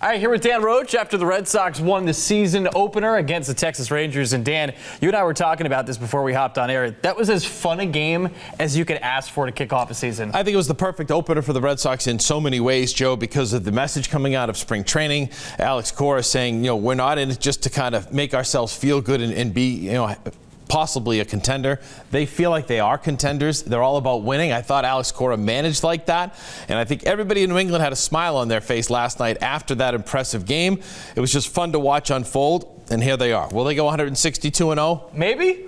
All right, here with Dan Roche after the Red Sox won the season opener against the Texas Rangers. And Dan, you and I were talking about this before we hopped on air. That was as fun a game as you could ask for to kick off a season. I think it was the perfect opener for the Red Sox in so many ways, Joe, because of the message coming out of spring training. Alex Cora saying, we're not in it just to kind of make ourselves feel good and be, possibly a contender. They feel like they are contenders. They're all about winning. I thought Alex Cora managed like that, and I think everybody in New England had a smile on their face last night after that impressive game. It was just fun to watch unfold, and here they are. Will they go 162-0? Maybe.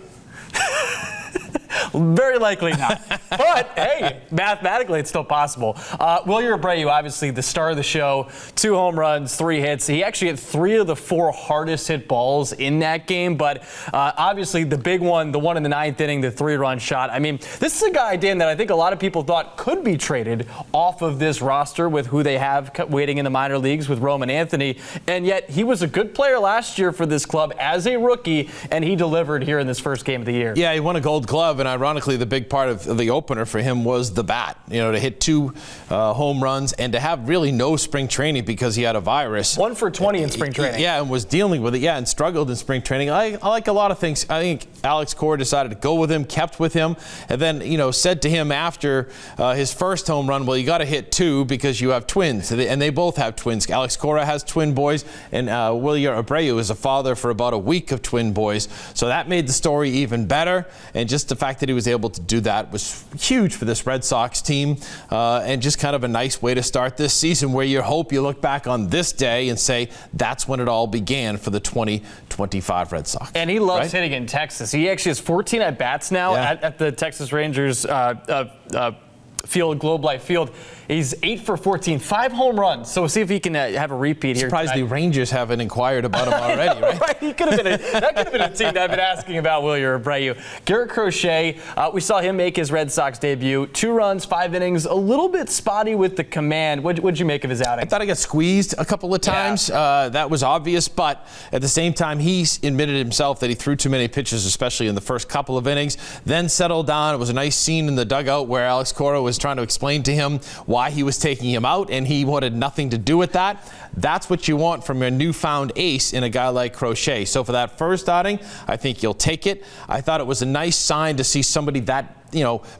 Very likely not. But, hey, mathematically, it's still possible. Wilyer Abreu, obviously the star of the show, 2 home runs, 3 hits. He actually hit 3 of the 4 hardest hit balls in that game. But obviously the big one, the one in the 9th inning, the 3-run shot. I mean, this is a guy, Dan, that I think a lot of people thought could be traded off of this roster with who they have waiting in the minor leagues with Roman Anthony. And yet he was a good player last year for this club as a rookie, and he delivered here in this first game of the year. Yeah, he won a Gold Glove, and ironically, the big part of the opener for him was the bat. To hit 2 home runs and to have really no spring training because he had a virus. 1 for 20 in spring training. Yeah, and was dealing with it. Yeah, and struggled in spring training. I like a lot of things. I think Alex Cora decided to go with him, kept with him, and then said to him after his first home run, well, you got to hit 2 because you have twins, and they both have twins. Alex Cora has twin boys, and Wilyer Abreu is a father for about a week of twin boys. So that made the story even better, and just the fact that he was able to do that was huge for this Red Sox team, and just kind of a nice way to start this season where you hope you look back on this day and say that's when it all began for the 2025 Red Sox. And he loves hitting in Texas. He actually has 14 at-bats now at the Texas Rangers field, Globe Life Field. He's 8 for 14, 5 home runs. So we'll see if he can have a repeat here. Surprised the Rangers haven't inquired about him already, right? Right. That could have been a team that I've been asking about Wilyer Abreu. Garrett Crochet, we saw him make his Red Sox debut. 2 runs, 5 innings, a little bit spotty with the command. What'd you make of his outing? I thought he got squeezed a couple of times. That was obvious, but at the same time, he admitted himself that he threw too many pitches, especially in the first couple of innings. Then settled down. It was a nice scene in the dugout where Alex Cora was trying to explain to him why he was taking him out, and he wanted nothing to do with that. That's what you want from your newfound ace in a guy like Crochet. So for that first outing, I think you'll take it. I thought it was a nice sign to see somebody that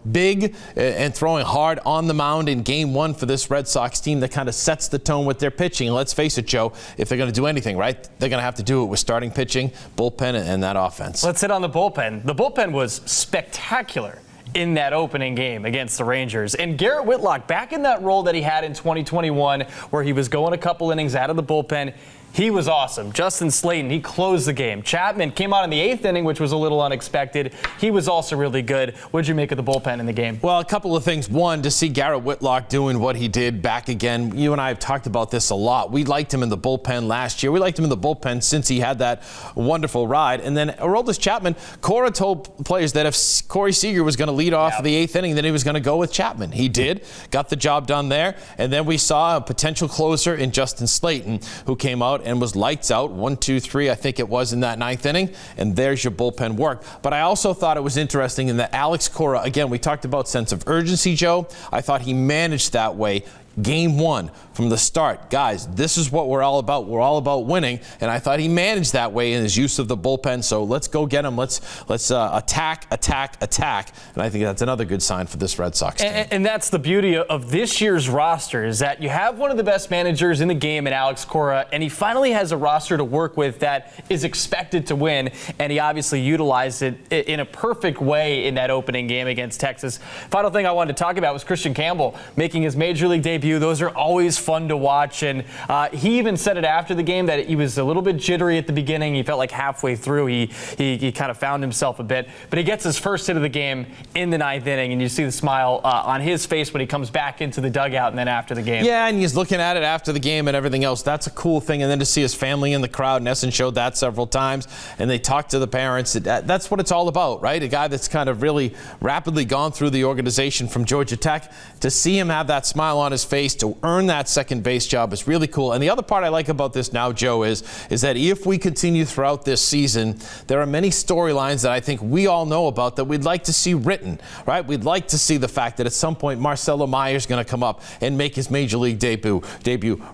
big and throwing hard on the mound in game 1 for this Red Sox team that kind of sets the tone with their pitching. And let's face it, Joe, if they're going to do anything, right, they're going to have to do it with starting pitching, bullpen, and that offense. Let's hit on the bullpen. The bullpen was spectacular in that opening game against the Rangers. And Garrett Whitlock, back in that role that he had in 2021, where he was going a couple innings out of the bullpen, he was awesome. Justin Slayton, he closed the game. Chapman came out in the 8th inning, which was a little unexpected. He was also really good. What did you make of the bullpen in the game? Well, a couple of things. One, to see Garrett Whitlock doing what he did back again. You and I have talked about this a lot. We liked him in the bullpen last year. We liked him in the bullpen since he had that wonderful ride. And then Aroldis Chapman, Cora told players that if Corey Seager was going to lead off the 8th inning, then he was going to go with Chapman. He did. Got the job done there. And then we saw a potential closer in Justin Slayton, who came out and was lights out. 1, 2, 3, I think it was in that 9th inning. And there's your bullpen work. But I also thought it was interesting in that Alex Cora, again, we talked about sense of urgency, Joe. I thought he managed that way. Game 1 from the start. Guys, this is what we're all about. We're all about winning. And I thought he managed that way in his use of the bullpen. So let's go get him. Let's attack. And I think that's another good sign for this Red Sox team. And that's the beauty of this year's roster, is that you have one of the best managers in the game in Alex Cora, and he finally has a roster to work with that is expected to win. And he obviously utilized it in a perfect way in that opening game against Texas. Final thing I wanted to talk about was Christian Campbell making his Major League debut. Those are always fun to watch, and he even said it after the game that he was a little bit jittery at the beginning. He felt like halfway through he kind of found himself a bit, but he gets his first hit of the game in the 9th inning, and you see the smile on his face when he comes back into the dugout and then after the game. Yeah, and he's looking at it after the game and everything else. That's a cool thing, and then to see his family in the crowd, Nesson showed that several times, and they talked to the parents. That's what it's all about, right? A guy that's kind of really rapidly gone through the organization from Georgia Tech, to see him have that smile on his face to earn that second base job is really cool. And the other part I like about this now, Joe, is that if we continue throughout this season, there are many storylines that I think we all know about that we'd like to see written, right? We'd like to see the fact that at some point Marcelo Meyer's going to come up and make his Major League debut.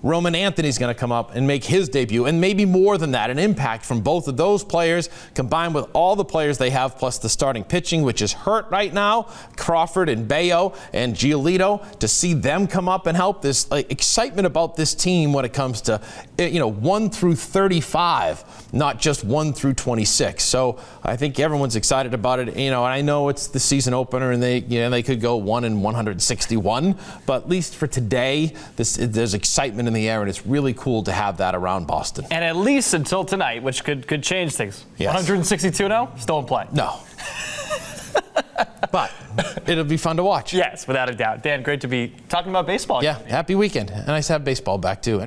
Roman Anthony's going to come up and make his debut, and maybe more than that, an impact from both of those players combined with all the players they have, plus the starting pitching, which is hurt right now, Crawford and Bayo and Giolito, to see them come up and help. This excitement about this team when it comes to 1 through 35, not just 1 through 26. So I think everyone's excited about it. And I know it's the season opener, and they could go 1-161, but at least for today, there's excitement in the air, and it's really cool to have that around Boston. And at least until tonight, which could change things. Yes. 162 now, still in play. No. But it'll be fun to watch. Yes, without a doubt. Dan, great to be talking about baseball. Yeah, happy weekend. And nice to have baseball back, too.